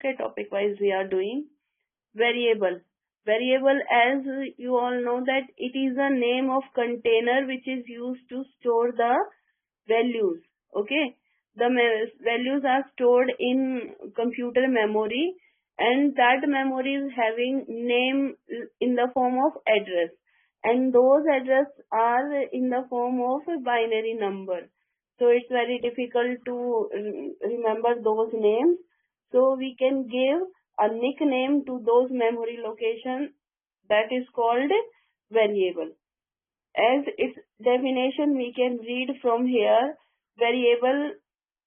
Okay, topic wise we are doing variable. Variable, as you all know, that it is a name of container which is used to store the values. Okay, the values are stored in computer memory, and that memory is having name in the form of address, and those address are in the form of a binary number. So it's very difficult to remember those names. So we can give a nickname to those memory location, that is called variable. As its definition we can read from here, variable,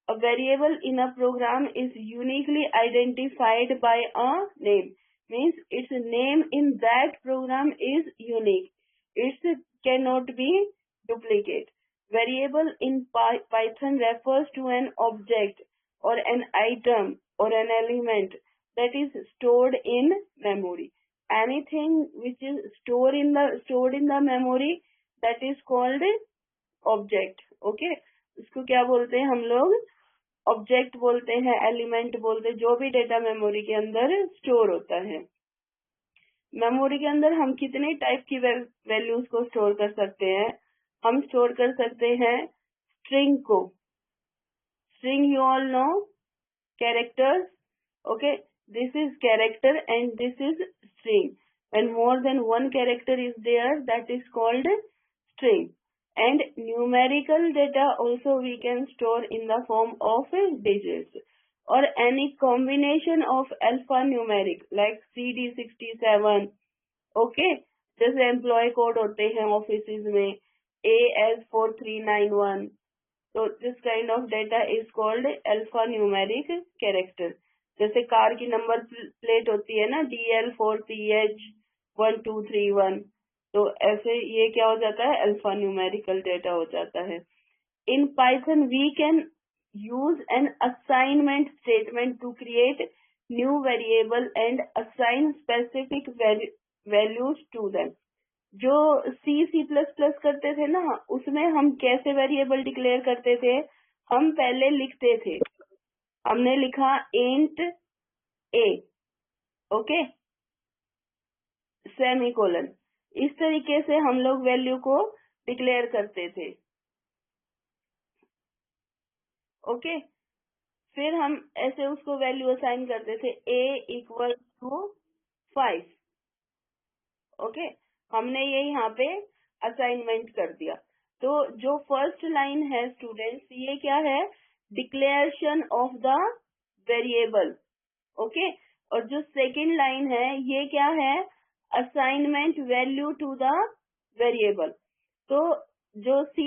a variable in a program is uniquely identified by a name. Means its name in that program is unique. It cannot be duplicate. Variable in Python refers to an object or an item or an element that is stored in memory. Anything which is stored in the memory, that is called object. Okay, इसको क्या बोलते हैं हम लोग? Object बोलते हैं, element बोलते हैं, जो भी डेटा मेमोरी के अंदर स्टोर होता है. मेमोरी के अंदर हम कितने टाइप की वैल्यूज को स्टोर कर सकते हैं? हम स्टोर कर सकते हैं स्ट्रिंग को. String you all know, characters. Okay, this is character and this is string. When more than one character is there, that is called string. And numerical data also we can store in the form of digits or any combination of alphanumeric like CD67. Okay, जैसे employ code होते हैं office में, AS4391. So this kind of data is called alphanumeric character. जैसे car की number plate होती है ना, DL4CH1231. तो ऐसे ये क्या हो जाता है? अल्फा न्यूमेरिकल डेटा हो जाता है. In Python we can use an assignment statement to create new variable and assign specific values to them. जो C++ करते थे ना, उसमें हम कैसे वेरिएबल डिक्लेयर करते थे? हम पहले लिखते थे, हमने लिखा इंट a, ओके, सेमीकोलन. इस तरीके से हम लोग वैल्यू को डिक्लेयर करते थे. ओके, फिर हम ऐसे उसको वैल्यू असाइन करते थे, a = 5. ओके, हमने ये यहाँ पे असाइनमेंट कर दिया. तो जो फर्स्ट लाइन है स्टूडेंट्स, ये क्या है? Declaration of the variable. Okay, और जो सेकेंड लाइन है ये क्या है? Assignment value to the variable. तो जो C++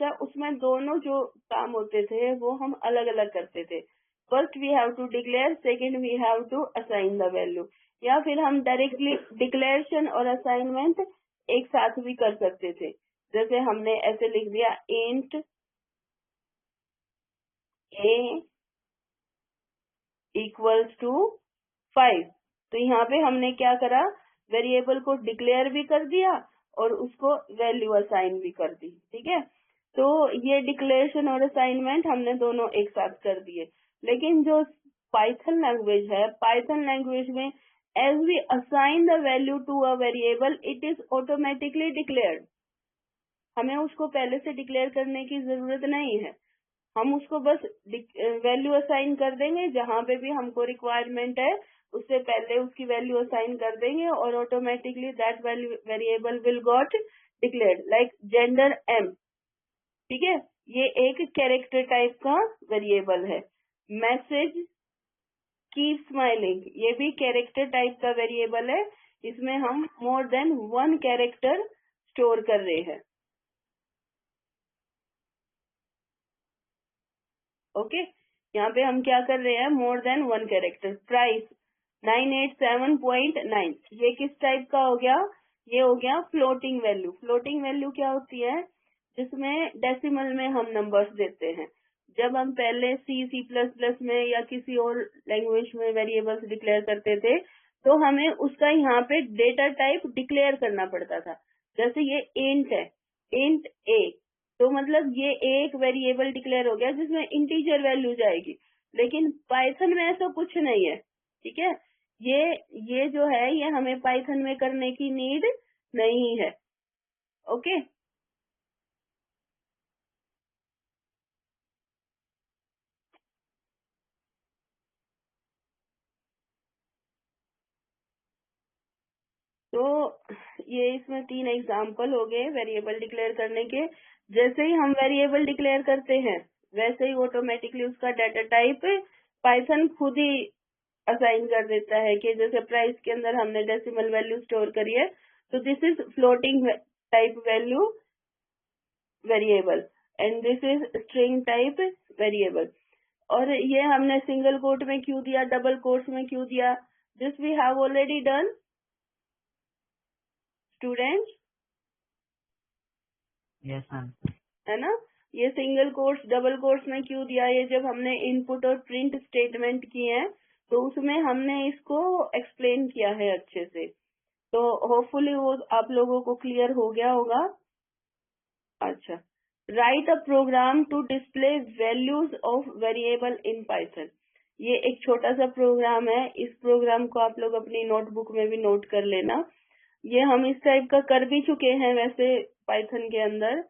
है उसमें दोनों जो काम होते थे वो हम अलग अलग करते थे. First we have to declare, second we have to assign the value. या फिर हम डायरेक्टली डिक्लेरेशन और असाइनमेंट एक साथ भी कर सकते थे. जैसे हमने ऐसे लिख दिया इंट a = 5. तो यहाँ पे हमने क्या करा? वेरिएबल को डिक्लेयर भी कर दिया और उसको वैल्यू असाइन भी कर दी. ठीक है, तो ये डिक्लेरेशन और असाइनमेंट हमने दोनों एक साथ कर दिए. लेकिन जो पाइथन लैंग्वेज है, पाइथन लैंग्वेज में as we assign the value to a variable, it is automatically declared. हमें उसको पहले से डिक्लेयर करने की जरूरत नहीं है. हम उसको बस वैल्यू असाइन कर देंगे, जहां पे भी हमको रिक्वायरमेंट है उससे पहले उसकी वैल्यू असाइन कर देंगे और automatically that variable will got declared. Like gender m. ठीक है, ये एक कैरेक्टर टाइप का वेरिएबल है. मैसेज कीप स्माइलिंग, ये भी कैरेक्टर टाइप का वेरिएबल है. इसमें हम मोर देन 1 कैरेक्टर स्टोर कर रहे हैं. ओके, यहाँ पे हम क्या कर रहे हैं? More than 1 character. प्राइस 987.9, ये किस टाइप का हो गया? ये हो गया फ्लोटिंग वैल्यू. फ्लोटिंग वैल्यू क्या होती है? जिसमें डेसिमल में हम नंबर्स देते हैं. जब हम पहले C++ में या किसी और लैंग्वेज में वेरिएबल्स डिक्लेयर करते थे तो हमें उसका यहाँ पे डेटा टाइप डिक्लेयर करना पड़ता था. जैसे ये इंट है, इंट a, तो मतलब ये एक वेरिएबल डिक्लेयर हो गया जिसमें इंटीजर वैल्यू जाएगी. लेकिन पाइथन में ऐसा कुछ नहीं है, ठीक है। ये जो है ये हमें पाइथन में करने की नीड नहीं है। ओके, तो ये इसमें 3 एग्जाम्पल हो गए वेरिएबल डिक्लेयर करने के। जैसे ही हम वेरिएबल डिक्लेयर करते हैं वैसे ही ऑटोमेटिकली उसका डाटा टाइप पाइथन खुद ही असाइन कर देता है कि जैसे प्राइस के अंदर हमने डेसिमल वैल्यू स्टोर करी है, तो this is floating type value variable and this is string type variable. और ये हमने सिंगल कोट में क्यों दिया, डबल कोट्स में क्यों दिया, this we have already done students, yes ma'am. है ना। ये सिंगल कोट्स डबल कोट्स में क्यों दिया, ये जब हमने इनपुट और प्रिंट स्टेटमेंट किए हैं तो उसमें हमने इसको एक्सप्लेन किया है अच्छे से। तो होपफुली वो आप लोगों को क्लियर हो गया होगा। अच्छा, write a program to display values of variable in Python. ये एक छोटा सा प्रोग्राम है, इस प्रोग्राम को आप लोग अपनी नोटबुक में भी नोट कर लेना। ये हम इस टाइप का कर भी चुके हैं वैसे पाइथन के अंदर।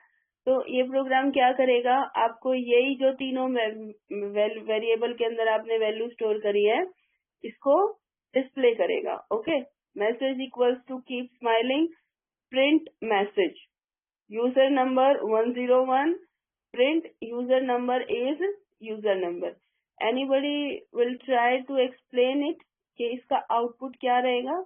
तो ये प्रोग्राम क्या करेगा, आपको यही जो तीनों वेरिएबल के अंदर आपने वैल्यू स्टोर करी है इसको डिस्प्ले करेगा। Okay, message equals to keep smiling, print message user number 101, print user number is user number। anybody will try to explain it कि इसका आउटपुट क्या रहेगा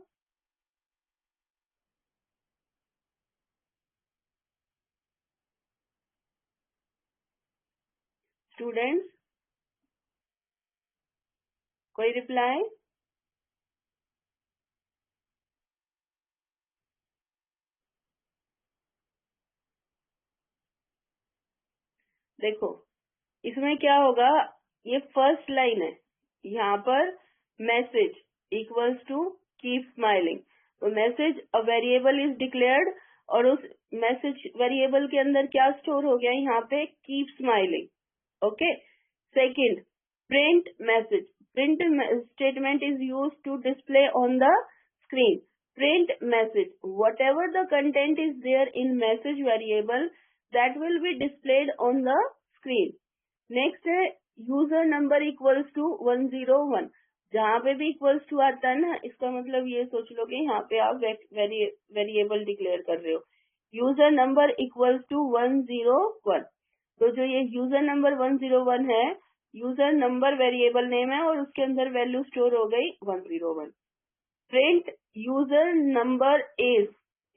स्टूडेंट्स, कोई रिप्लाई। देखो इसमें क्या होगा, ये फर्स्ट लाइन है, यहाँ पर message equals to keep smiling. तो message a variable is declared और उस मैसेज वेरिएबल के अंदर क्या स्टोर हो गया, यहाँ पे keep smiling. Okay, second print message, print statement is use to display on the screen. print message, whatever the content is there in message variable that will be displayed on the screen। Next है user number equals to 101। जहाँ पे भी equals to आता है ना, इसका मतलब ये सोच लो कि यहाँ पे आप वेरिएबल डिक्लेयर कर रहे हो। यूजर नंबर इक्वल्स टू 101, तो जो ये यूजर नंबर 101 है, यूजर नंबर वेरिएबल नेम है और उसके अंदर वैल्यू स्टोर हो गई 101। प्रिंट यूजर नंबर इज,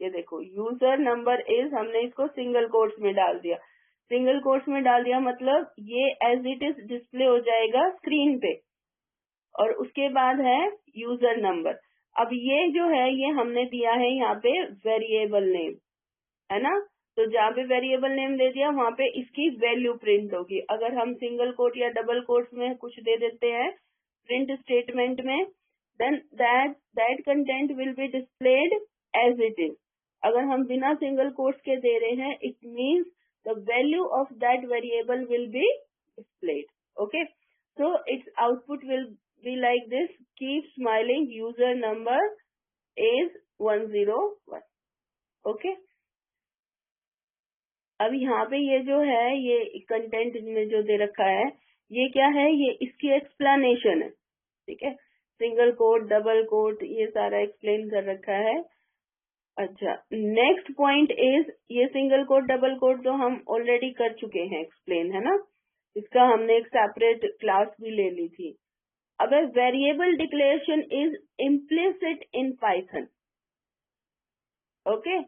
ये देखो यूजर नंबर इज हमने इसको सिंगल कोट्स में डाल दिया। सिंगल कोट्स में डाल दिया मतलब ये एज इट इज डिस्प्ले हो जाएगा स्क्रीन पे। और उसके बाद है यूजर नंबर। अब ये जो है ये हमने दिया है यहाँ पे वेरिएबल नेम, है ना। तो जहाँ पे वेरिएबल नेम दे दिया वहाँ पे इसकी वैल्यू प्रिंट होगी। अगर हम सिंगल कोट या डबल कोट्स में कुछ दे देते हैं प्रिंट स्टेटमेंट में, then that content will be displayed as it is। अगर हम बिना सिंगल कोट्स के दे रहे हैं it means the value of that variable will be displayed। okay, so its output will be like this, keep smiling user number is 101। okay, अब यहाँ पे ये जो है ये कंटेंट में जो दे रखा है ये क्या है, ये इसकी एक्सप्लेनेशन है। ठीक है, सिंगल कोट डबल कोट ये सारा एक्सप्लेन कर रखा है। अच्छा, नेक्स्ट पॉइंट इज ये सिंगल कोट डबल कोट तो हम ऑलरेडी कर चुके हैं एक्सप्लेन, है ना। इसका हमने एक सेपरेट क्लास भी ले ली थी। अब variable declaration is implicit in Python. Okay,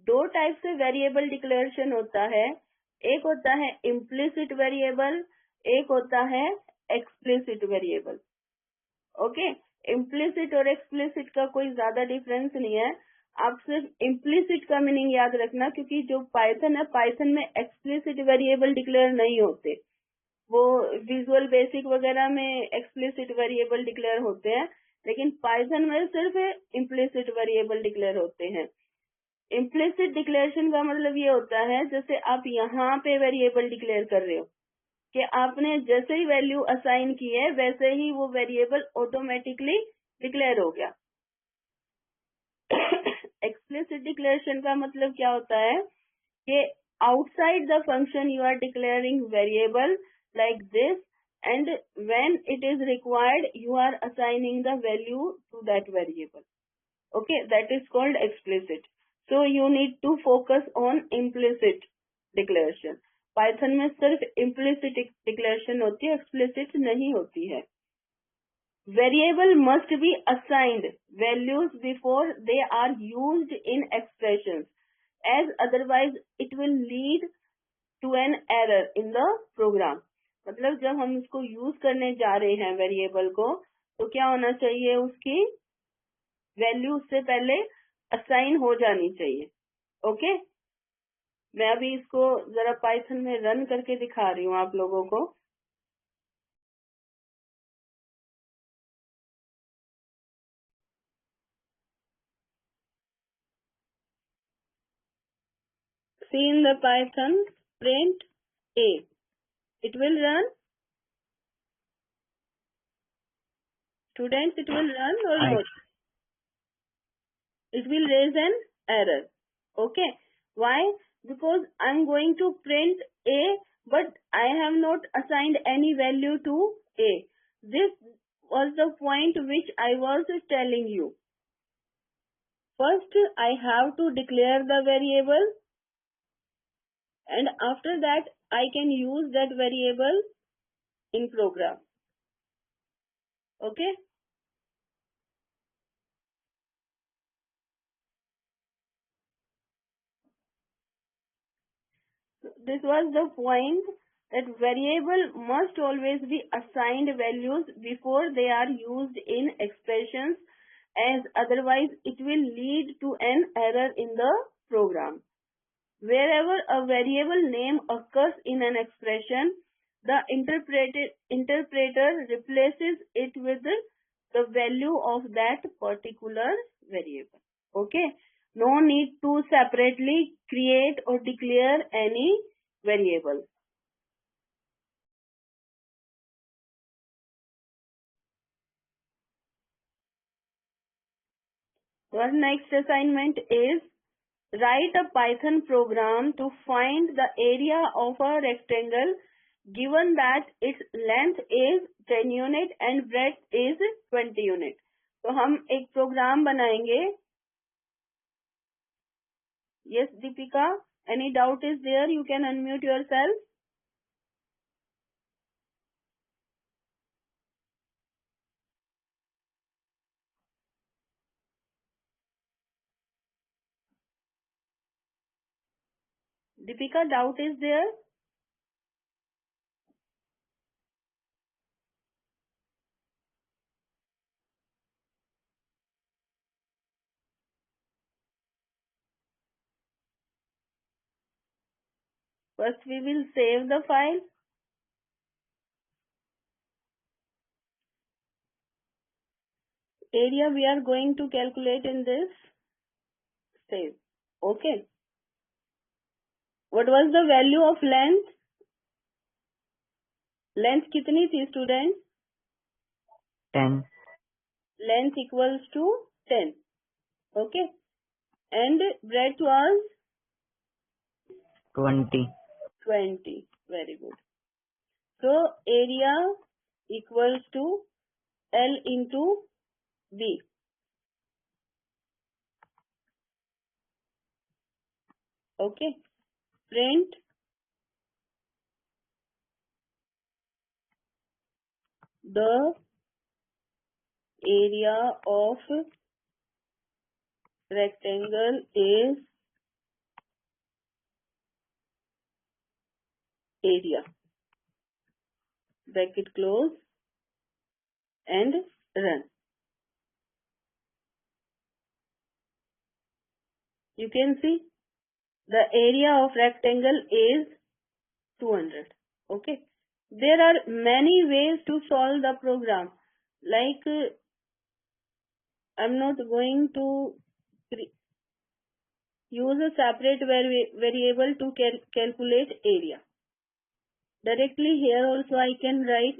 दो टाइप से वेरिएबल डिक्लेरेशन होता है, एक होता है इम्प्लिसिट वेरिएबल, एक होता है एक्सप्लिसिट वेरिएबल। ओके, इम्प्लिसिट और एक्सप्लिसिट का कोई ज्यादा डिफरेंस नहीं है, आप सिर्फ इम्प्लिसिट का मीनिंग याद रखना, क्योंकि जो पाइथन है पाइथन में एक्सप्लिसिट वेरिएबल डिक्लेयर नहीं होते। वो विजुअल बेसिक वगैरह में एक्सप्लिसिट वेरिएबल डिक्लेयर होते हैं, लेकिन पाइथन में सिर्फ इम्प्लिसिट वेरिएबल डिक्लेयर होते हैं। इम्प्लिसिट डिक्लेरेशन का मतलब ये होता है जैसे आप यहाँ पे वेरिएबल डिक्लेयर कर रहे हो, कि आपने जैसे ही वैल्यू असाइन की है वैसे ही वो वेरिएबल ऑटोमेटिकली डिक्लेयर हो गया। एक्सप्लिसिट डिक्लेरेशन का मतलब क्या होता है कि outside the function you are declaring variable like this, and when it is required you are assigning the value to that variable. Okay, that is called explicit. So you need to focus on implicit declaration. Python में सिर्फ implicit declaration होती है, explicit नहीं होती है. Variable must be assigned values before they are used in expressions, as otherwise it will lead to an error in the program. मतलब जब हम इसको यूज करने जा रहे हैं वेरिएबल को, तो क्या होना चाहिए, उसकी वैल्यू उससे पहले असाइन हो जानी चाहिए। ओके, मैं अभी इसको जरा पाइथन में रन करके दिखा रही हूँ आप लोगों को। See in the Python print A, it will run. Students, it will run or not? It will raise an error. Okay, why? Because I'm going to print A, but I have not assigned any value to A. This was the point which I was telling you. First I have to declare the variable, and after that I can use that variable in program. Okay, this was the point, that variable must always be assigned values before they are used in expressions, as otherwise it will lead to an error in the program. Wherever a variable name occurs in an expression, the interpreter replaces it with the value of that particular variable. Okay, no need to separately create or declare any variable. Our next assignment is write a Python program to find the area of a rectangle given that its length is 10 unit and breadth is 20 unit. तो हम एक programme बनाएंगे. Yes, Deepika, any doubt is there? You can unmute yourself. Deepika, doubt is there? First we will save the file. Area we are going to calculate in this. Save. Okay. What was the value of length? Length कितनी थी student? 10. Length equals to 10. Okay. And breadth was 20. 20. Very good. So area equals to L into B. Okay. Print the area of rectangle is area. Bracket close and run. You can see the area of rectangle is 200. Okay. There are many ways to solve the program. Like I'm not going to use a separate variable to calculate area. Directly here also I can write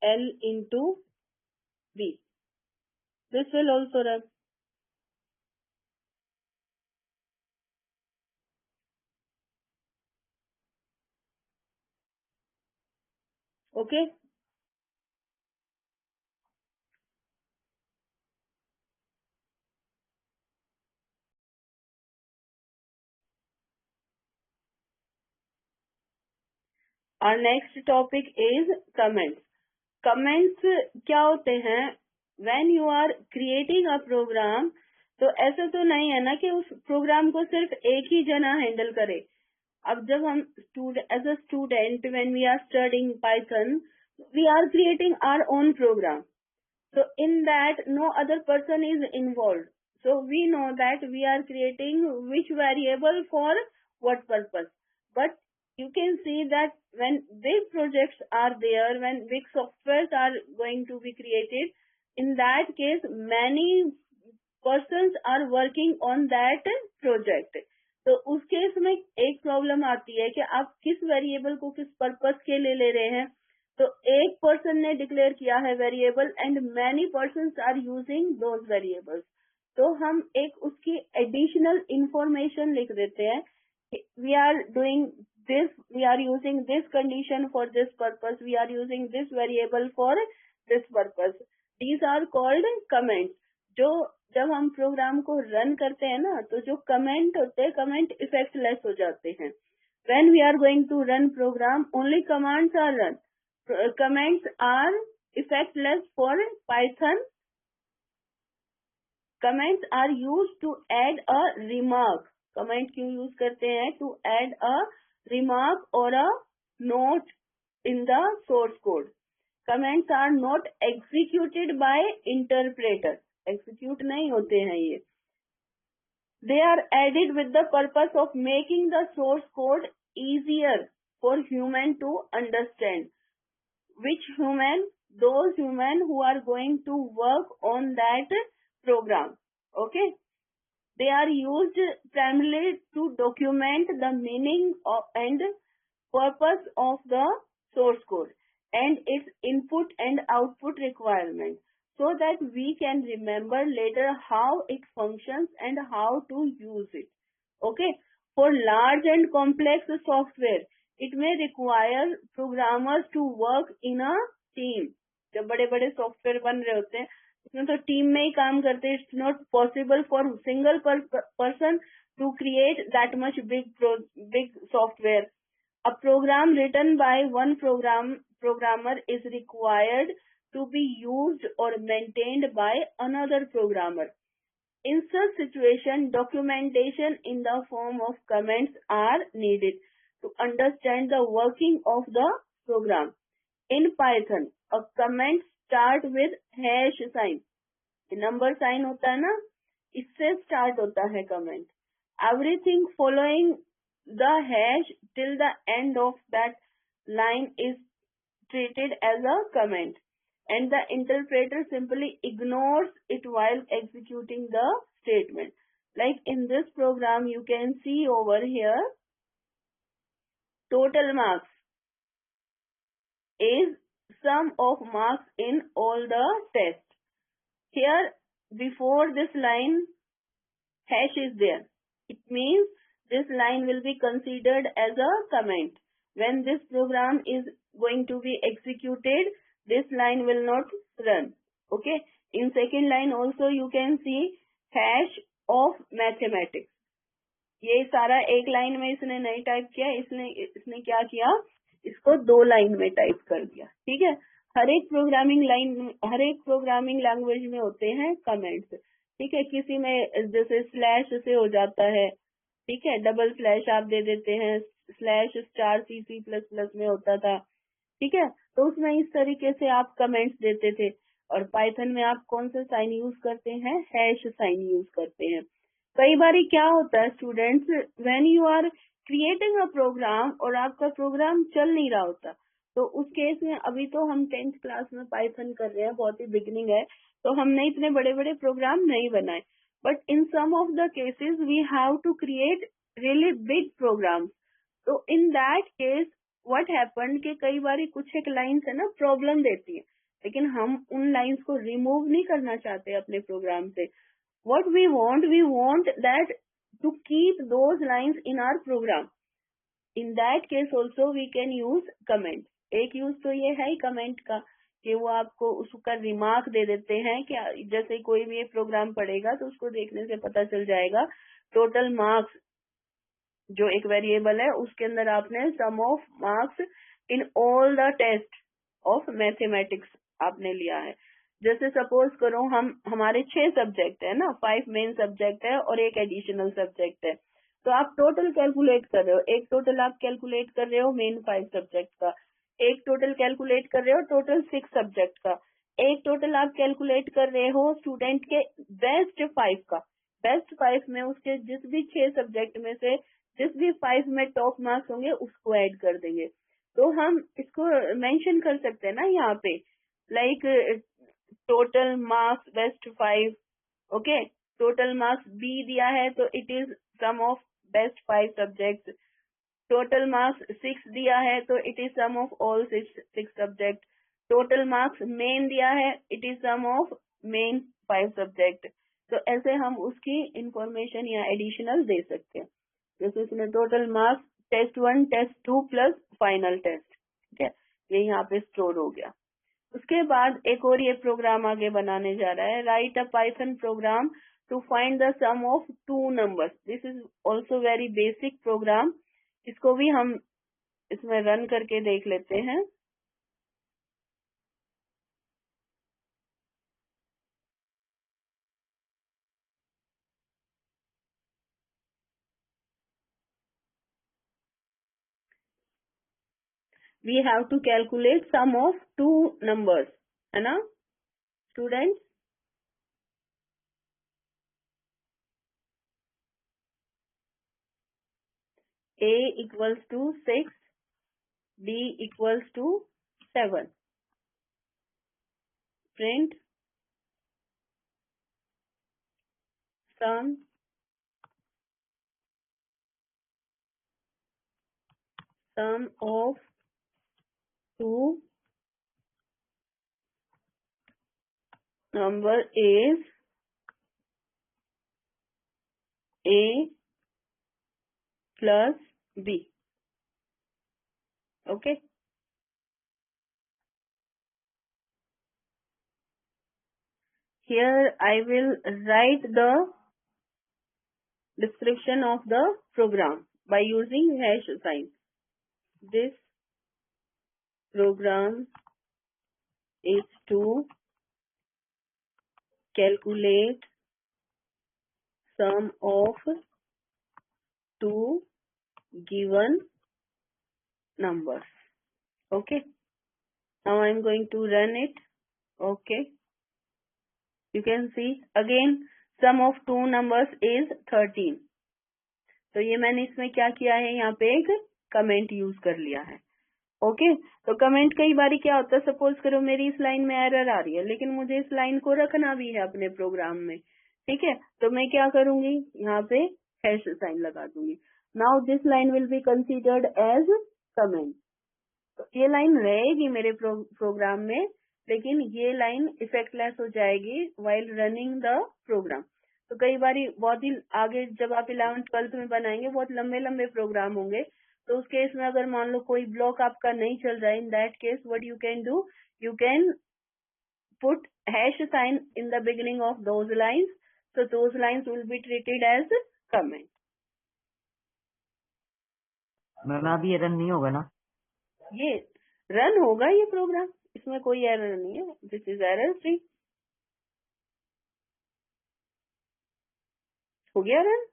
L into V. This will also run. Okay. Our next topic is comments. Comments क्या होते हैं? When you are creating a program, तो ऐसा तो नहीं है ना कि उस प्रोग्राम को सिर्फ एक ही जना हैंडल करे. अब जब हम as a student when we are studying Python, we are creating our own program. So in that, no other person is involved. So we know that we are creating which variable for what purpose. But you can see that when big projects are there, when big softwares are going to be created, in that case, many persons are working on that project. तो उस case में एक problem आती है कि आप किस variable को किस पर्पस के लिए ले रहे हैं. तो एक पर्सन ने डिक्लेयर किया है variable and many persons are using those variables. तो हम एक उसकी एडिशनल इंफॉर्मेशन लिख देते हैं. We are doing this, we are using this condition for this purpose, we are using this variable for this purpose. These are called comments. जो जब हम प्रोग्राम को रन करते हैं ना, तो जो कमेंट होते हैं, कमेंट इफेक्टलेस हो जाते हैं. When we are going to run program, only commands are run. Comments are effectless for Python. Comments are used to add a remark. Comment क्यों यूज करते हैं? To add a remark or a note in the source code. Comments are not executed by interpreter. Execute नहीं होते हैं ये. They are added with the purpose of making the source code easier for human to understand. Which human? Those human who are going to work on that program. Okay. They are used primarily to document the meaning of and purpose of the source code and its input and output requirements, so that we can remember later how it functions and how to use it. Okay. For large and complex software, it may require programmers to work in a team. जब बड़े बड़े software बन रहे होते हैं, उसमें तो team में ही काम करते हैं. It's not possible for single person to create that much big software. A program written by one programmer is required to be used or maintained by another programmer. In such situation, documentation in the form of comments are needed to understand the working of the program. In Python, a comment start with hash sign. Number sign होता है ना, इससे start होता है comment. Everything following the hash till the end of that line is treated as a comment, and the interpreter simply ignores it while executing the statement. Like in this program, you can see over here, total marks is sum of marks in all the tests. Here, before this line, hash is there. It means this line will be considered as a comment. When this program is going to be executed, this line will not run. Okay. In second line also you can see hash of mathematics. ये सारा एक line में इसने नहीं type किया, इसने क्या किया, इसको दो लाइन में टाइप कर दिया. ठीक है. हर एक प्रोग्रामिंग लैंग्वेज में होते हैं कमेंट्स. ठीक है. किसी में जैसे स्लैश से हो जाता है. ठीक है. डबल स्लैश आप दे देते हैं. स्लैश स्टार C++ में होता था. ठीक है. तो उसमें इस तरीके से आप कमेंट्स देते थे. और पाइथन में आप कौन सा साइन यूज करते हैं? हैश साइन यूज करते हैं. कई बार क्या होता है students, when you are creating a program और आपका प्रोग्राम चल नहीं रहा होता, तो उस केस में अभी तो हम 10th क्लास में पाइथन कर रहे हैं, बहुत ही बिगिनिंग है, तो हमने इतने बड़े बड़े प्रोग्राम नहीं बनाए. But in some of the cases we have to create really big programs. तो in that case what happened कि कई बार कुछ एक लाइंस है ना प्रॉब्लम देती है, लेकिन हम उन लाइंस को रिमूव नहीं करना चाहते अपने प्रोग्राम से. What we want that to keep those lines in our program. In that case also we can use comment. एक यूज तो ये है ही कमेंट का कि वो आपको उसका रिमार्क दे देते हैं कि जैसे कोई भी प्रोग्राम पढ़ेगा तो उसको देखने से पता चल जाएगा टोटल मार्क्स जो एक वेरिएबल है उसके अंदर आपने some of marks in all the test of mathematics आपने लिया है. जैसे सपोज करो हमारे 6 सब्जेक्ट है ना, 5 मेन सब्जेक्ट है और एक एडिशनल सब्जेक्ट है. तो आप टोटल कैलकुलेट कर रहे हो, एक टोटल आप कैलकुलेट कर रहे हो मेन 5 सब्जेक्ट का, एक टोटल कैलकुलेट कर रहे हो टोटल 6 सब्जेक्ट का, एक टोटल आप कैलकुलेट कर रहे हो स्टूडेंट के बेस्ट 5 का. बेस्ट 5 में उसके जिस भी 6 सब्जेक्ट में से जिस भी 5 में टॉप मार्क्स होंगे उसको ऐड कर देंगे. तो हम इसको मेंशन कर सकते हैं ना यहाँ पे, like total marks best 5. Okay, total marks B दिया है तो it is sum of best 5 subject. Total marks 6 दिया है तो it is sum of all 6 subject. Total marks main दिया है it is sum of main 5 subject. तो ऐसे हम उसकी इंफॉर्मेशन या एडिशनल दे सकते हैं. जैसे इसमें total marks test 1 test 2 plus final test. ठीक है, ये यहाँ पे स्टोर हो गया. उसके बाद एक और ये प्रोग्राम आगे बनाने जा रहा है, write a Python program to find the sum of 2 numbers. This is also very basic program. इसको भी हम इसमें रन करके देख लेते हैं. We have to calculate sum of 2 numbers, है ना students. A equals to 6, B equals to 7. Print sum of 2 number is A plus B. Okay. Here I will write the description of the program by using hash sign. This program is to calculate sum of 2 given numbers. Okay. Now I am going to run it. Okay. You can see again sum of 2 numbers is 13. तो ये मैंने इसमें क्या किया है, यहाँ पे एक कमेंट यूज कर लिया है. ओके, तो कमेंट कई बारी क्या होता है, सपोज करो मेरी इस लाइन में एरर आ रही है लेकिन मुझे इस लाइन को रखना भी है अपने प्रोग्राम में. ठीक है, तो मैं क्या करूंगी, यहाँ पे हैश साइन लगा दूंगी. Now this line will be considered as comment. तो ये लाइन रहेगी मेरे प्रोग्राम में लेकिन ये लाइन इफेक्टलेस हो जाएगी व्हाइल रनिंग द प्रोग्राम. तो कई बारी बहुत ही आगे जब आप 11th 12th में बनाएंगे बहुत लंबे लंबे प्रोग्राम होंगे, तो उस केस में अगर मान लो कोई ब्लॉक आपका नहीं चल रहा है, in that case what you can do, you can put hash sign in the beginning of those lines. so those lines will be treated as comment. Ma'am अभी रन नहीं होगा ना? ये रन होगा ये प्रोग्राम, इसमें कोई एरर नहीं है. This is error free. हो गया रन.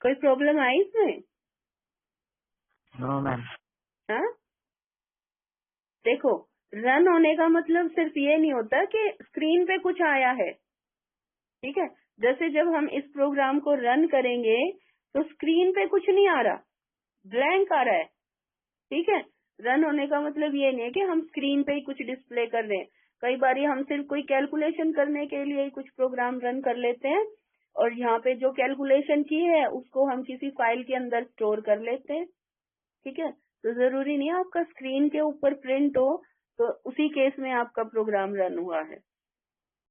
कोई प्रॉब्लम आई इसमें? No ma'am. हाँ, देखो रन होने का मतलब सिर्फ ये नहीं होता कि स्क्रीन पे कुछ आया है. ठीक है, जैसे जब हम इस प्रोग्राम को रन करेंगे तो स्क्रीन पे कुछ नहीं आ रहा, ब्लैंक आ रहा है. ठीक है, रन होने का मतलब ये नहीं है कि हम स्क्रीन पे ही कुछ डिस्प्ले कर रहे हैं. कई बार हम सिर्फ कोई कैलकुलेशन करने के लिए कुछ प्रोग्राम रन कर लेते हैं और यहाँ पे जो कैलकुलेशन की है उसको हम किसी फाइल के अंदर स्टोर कर लेते हैं। ठीक है, तो जरूरी नहीं है आपका स्क्रीन के ऊपर प्रिंट हो तो उसी केस में आपका प्रोग्राम रन हुआ है।